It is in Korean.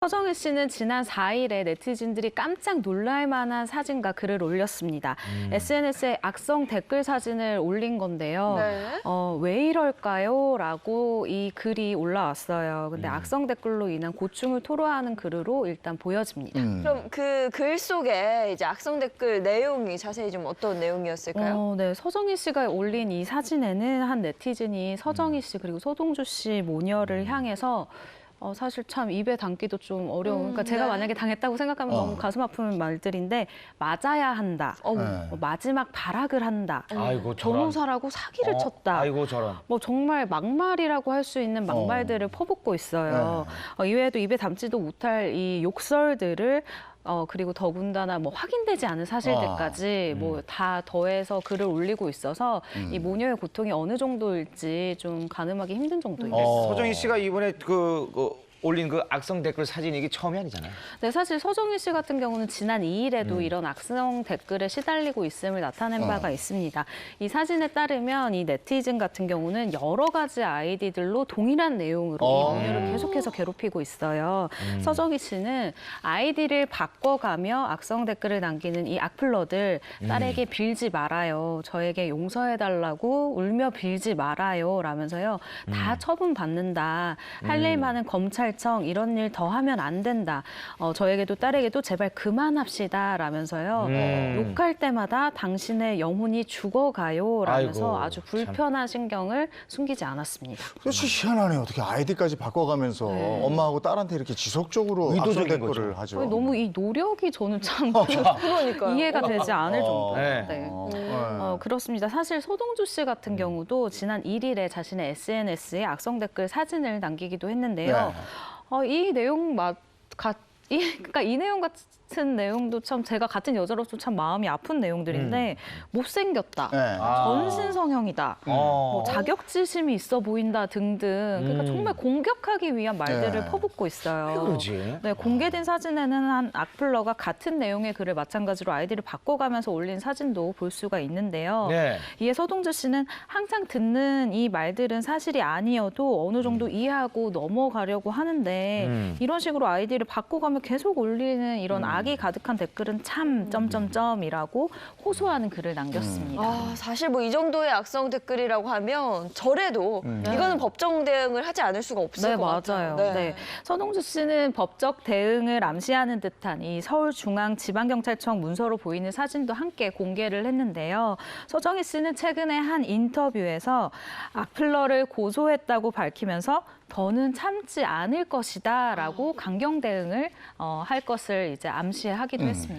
서정희 씨는 지난 4일에 네티즌들이 깜짝 놀랄 만한 사진과 글을 올렸습니다. SNS에 악성 댓글 사진을 올린 건데요. 네. 왜 이럴까요? 라고 이 글이 올라왔어요. 근데 악성 댓글로 인한 고충을 토로하는 글으로 일단 보여집니다. 그럼 그 글 속에 이제 악성 댓글 내용이 자세히 좀 어떤 내용이었을까요? 네, 서정희 씨가 올린 이 사진에는 한 네티즌이 서정희 씨 그리고 서동주 씨 모녀를 향해서 사실 참 입에 담기도 좀 어려운. 그러니까 제가 네. 만약에 당했다고 생각하면 너무 가슴 아픈 말들인데 맞아야 한다. 네. 마지막 발악을 한다. 아이고 저런. 변호사라고 사기를 쳤다. 아이고 저런. 정말 막말이라고 할 수 있는 막말들을 퍼붓고 있어요. 이외에도 입에 담지도 못할 이 욕설들을 그리고 더군다나 확인되지 않은 사실들까지 다 더해서 글을 올리고 있어서 이 모녀의 고통이 어느 정도일지 좀 가늠하기 힘든 정도입니다. 서정희 씨가 이번에 올린 그 악성 댓글 사진이 이게 처음이 아니잖아요. 네, 사실 서정희 씨 같은 경우는 지난 2일에도 이런 악성 댓글에 시달리고 있음을 나타낸 바가 있습니다. 이 사진에 따르면 이 네티즌 같은 경우는 여러 가지 아이디들로 동일한 내용으로 이 모녀를 계속해서 괴롭히고 있어요. 서정희 씨는 아이디를 바꿔가며 악성 댓글을 남기는 이 악플러들 딸에게 빌지 말아요. 저에게 용서해달라고 울며 빌지 말아요. 라면서요. 다 처분받는다. 할 일 많은 검찰 이런 일 더 하면 안 된다. 저에게도 딸에게도 제발 그만합시다. 라면서요. 욕할 때마다 당신의 영혼이 죽어가요. 라면서 아이고, 아주 불편한 신경을 숨기지 않았습니다. 그렇지 희한하네요. 어떻게 아이디까지 바꿔가면서 엄마하고 딸한테 이렇게 지속적으로 악성 의도적인 댓글을 거죠. 하죠. 너무 이 노력이 저는 참 그러니까요. 이해가 되지 않을 정도. 네. 네. 네. 그렇습니다. 사실 서동주 씨 같은 경우도 지난 1일에 자신의 SNS에 악성 댓글 사진을 남기기도 했는데요. 이 내용 그러니까 이 내용 같은 내용도 참 제가 같은 여자로서 참 마음이 아픈 내용들인데 못생겼다, 네. 전신성형이다, 자격지심이 있어 보인다 등등 그러니까 정말 공격하기 위한 말들을 퍼붓고 있어요. 그러지. 네, 공개된 사진에는 한 악플러가 같은 내용의 글을 마찬가지로 아이디를 바꿔가면서 올린 사진도 볼 수가 있는데요. 네. 이에 서동주 씨는 항상 듣는 이 말들은 사실이 아니어도 어느 정도 이해하고 넘어가려고 하는데 이런 식으로 아이디를 바꿔가며 계속 올리는 이런 악이 가득한 댓글은 참 점점점이라고 호소하는 글을 남겼습니다. 사실 이 정도의 악성 댓글이라고 하면 저래도 이거는 법정 대응을 하지 않을 수가 없을 네, 것 같아요. 맞아요. 네. 서동주 씨는 법적 대응을 암시하는 듯한 이 서울중앙지방경찰청 문서로 보이는 사진도 함께 공개를 했는데요. 서정희 씨는 최근에 한 인터뷰에서 악플러를 고소했다고 밝히면서 더는 참지 않을 것이다라고 강경 대응을 할 것을 이제 암시하기도 했습니다.